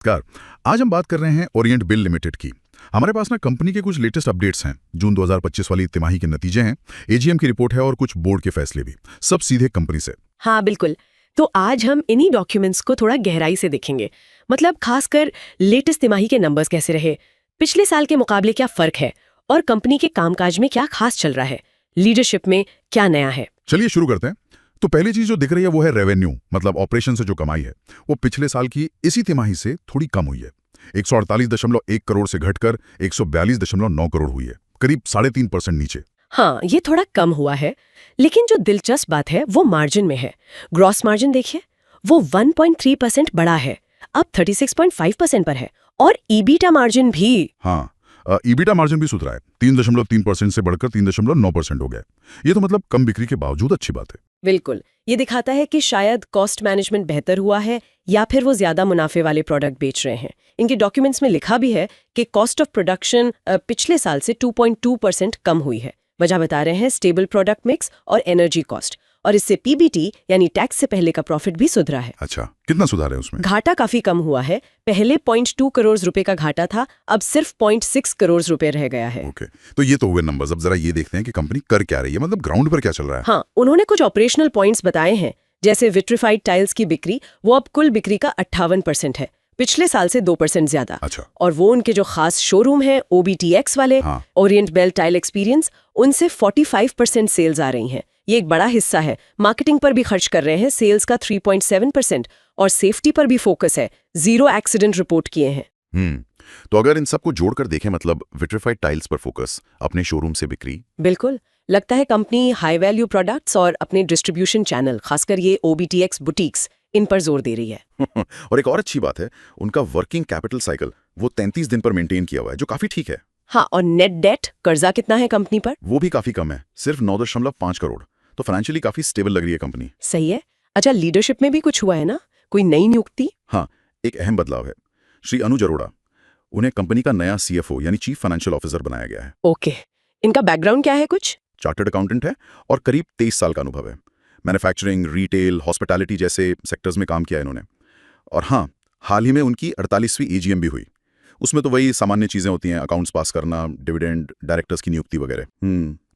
नमस्कार। आज हम बात कर रहे हैं ओरिएंट बिल लिमिटेड की। हमारे पास ना कंपनी के कुछ लेटेस्ट अपडेट्स हैं। जून 2025 वाली तिमाही के नतीजे हैं, एजीएम की रिपोर्ट है और कुछ बोर्ड के फैसले भी, सब सीधे कंपनी से। हाँ बिल्कुल। तो आज हम इन्हीं डॉक्यूमेंट्स को थोड़ा गहराई से देखेंगे। मतलब खासकर लेटेस्ट तिमाही के नंबर्स कैसे रहे, पिछले साल के मुकाबले क्या फर्क है और कंपनी के कामकाज में क्या खास चल रहा है, लीडरशिप में क्या नया है। चलिए शुरू करते हैं। तो पहली चीज जो दिख रही है वो है रेवेन्यू, मतलब ऑपरेशन से जो कमाई है वो पिछले साल की इसी तिमाही से थोड़ी कम हुई है। 148.1 करोड़ से घटकर 142.9 करोड़ हुई है, करीब 3.5% नीचे। हाँ, ये थोड़ा कम हुआ है, लेकिन जो दिलचस्प बात है वो मार्जिन में है। ग्रॉस मार्जिन देखिए, वो 1.3% बढ़ा है, अब 36.5% पर है। और ईबीटा मार्जिन भी। हाँ, ईबीटा मार्जिन भी सुधरा है, 3.3% से बढ़कर 3.9% हो गया। ये तो मतलब कम बिक्री के बावजूद अच्छी बात है। बिल्कुल, ये दिखाता है कि शायद कॉस्ट मैनेजमेंट बेहतर हुआ है या फिर वो ज्यादा मुनाफे वाले प्रोडक्ट बेच रहे हैं। इनके डॉक्यूमेंट्स में लिखा भी है कि कॉस्ट ऑफ प्रोडक्शन पिछले साल से 2.2% कम हुई है। वजह बता रहे हैं स्टेबल प्रोडक्ट मिक्स और एनर्जी कॉस्ट, और इससे पीबीटी यानी टैक्स से पहले का प्रॉफिट भी सुधरा है। अच्छा, कितना सुधार है उसमें? घाटा काफी कम हुआ है, पहले 0.2 करोड़ रुपए का घाटा था, अब सिर्फ 0.6 करोड़ रुपए रह गया है। ओके, तो ये तो हुए नंबर्स। अब जरा ये देखते हैं कि कंपनी कर क्या रही है, मतलब ग्राउंड पर क्या चल रहा है। हाँ, उन्होंने कुछ ऑपरेशनल पॉइंट्स बताए हैं, जैसे विट्रीफाइड टाइल्स की बिक्री वो अब कुल बिक्री का 58% है, पिछले साल से 2% ज्यादा। अच्छा। और वो उनके जो खास शोरूम हैं OBTX वाले, हाँ। ओरिएंट बेल टाइल एक्सपीरियंस, उनसे 45% सेल्स आ रही हैं। ये एक बड़ा हिस्सा है। मार्केटिंग पर भी खर्च कर रहे हैं, सेल्स का 3.7%, और सेफ्टी पर भी फोकस है, 0 एक्सीडेंट रिपोर्ट किए हैं। तो अगर इन सबको जोड़कर देखें, मतलब विट्रीफाइड टाइल्स पर फोकस, अपने शोरूम से बिक्री। बिल्कुल, लगता है कंपनी हाई वैल्यू प्रोडक्ट्स और अपने डिस्ट्रीब्यूशन चैनल, खासकर ये OBTX बुटीक्स, इन पर जोर दे रही है। और एक और अच्छी बात है, उनका वर्किंग कैपिटल साइकिल वो 33 दिन पर मेंटेन किया हुआ है, जो काफी ठीक है। हाँ, और नेट डेट, कर्जा कितना है कंपनी पर? वो भी काफी कम है, सिर्फ 9.5 करोड़। तो फाइनेंशियली काफी स्टेबल लग रही है कंपनी। सही है। अच्छा, लीडरशिप में भी कुछ हुआ है ना, कोई नई नियुक्ति? हाँ, एक अहम बदलाव है। श्री अनुज अरोड़ा, उन्हें कंपनी का नया CFO यानी चीफ फाइनेंशियल ऑफिसर बनाया गया है। ओके, इनका बैकग्राउंड क्या है? कुछ चार्टर्ड अकाउंटेंट है और करीब 23 साल का अनुभव है। मैन्युफैक्चरिंग, रिटेल, हॉस्पिटैलिटी जैसे सेक्टर्स में काम किया इन्होंने। और हाँ, हाल ही में उनकी 48वीं AGM भी हुई। उसमें तो वही सामान्य चीजें होती हैं, अकाउंट्स पास करना, डिविडेंड, डायरेक्टर्स की नियुक्ति वगैरह।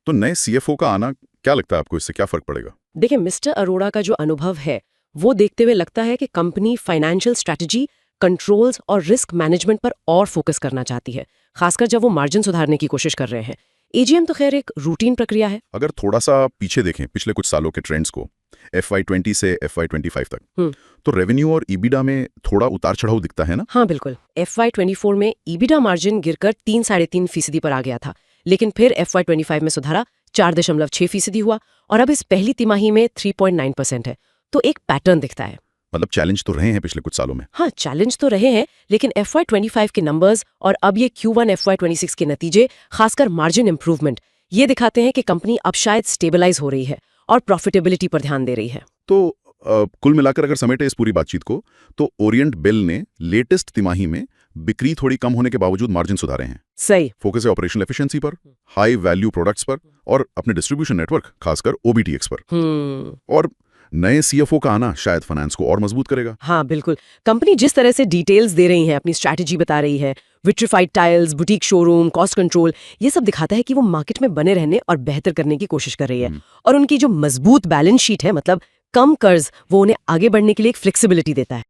तो नए CFO का आना, क्या लगता है आपको, इससे क्या फर्क पड़ेगा? देखिए, मिस्टर अरोड़ा का जो अनुभव है वो देखते हुए लगता है कि कंपनी फाइनेंशियल स्ट्रैटेजी, कंट्रोल्स और रिस्क मैनेजमेंट पर और फोकस करना चाहती है, खासकर जब वो मार्जिन सुधारने की कोशिश कर रहे हैं। AGM तो खैर एक रूटीन प्रक्रिया है। अगर थोड़ा सा पीछे देखें पिछले कुछ सालों के ट्रेंड्स को, FY20 से FY25 तक, तो रेवेन्यू और ईबिडा में थोड़ा उतार चढ़ाव दिखता है ना? हाँ बिल्कुल, FY24 में ईबिडा मार्जिन गिरकर 3.5% पर आ गया था, लेकिन फिर FY25 में सुधारा, 4.6% हुआ, और अब इस पहली तिमाही में 3.9% है। तो एक पैटर्न दिखता है। मतलब चैलेंज तो रहे हैं पिछले कुछ सालों में। हाँ, चैलेंज तो रहे हैं, लेकिन FY25 के नंबर्स और अब ये Q1 FY26 के नतीजे, खासकर मार्जिन इंप्रूवमेंट, ये दिखाते हैं कि कंपनी अब शायद स्टेबलाइज हो रही है और प्रॉफिटेबिलिटी पर ध्यान दे रही है। तो कुल मिलाकर अगर समेटे इस पूरी बातचीत को, तो ओरिएंट बेल ने लेटेस्ट तिमाही में बिक्री थोड़ी कम होने के बावजूद मार्जिन सुधारे हैं। सही। फोकस है ऑपरेशनल एफिशिएंसी पर, हाई वैल्यू प्रोडक्ट्स पर, और अपने डिस्ट्रीब्यूशन नेटवर्क खासकर OBTX पर। और नए CFO का आना शायद फाइनेंस को और मजबूत करेगा। हाँ बिल्कुल, कंपनी जिस तरह से डिटेल्स दे रही है, अपनी स्ट्रैटेजी बता रही है, vitrified tiles, boutique showroom, cost control, ये सब दिखाता है कि वो मार्केट में बने रहने और बेहतर करने की कोशिश कर रही है। और उनकी जो मजबूत बैलेंस शीट है, मतलब कम कर्ज, वो उन्हें आगे बढ़ने के लिए एक फ्लेक्सिबिलिटी देता है।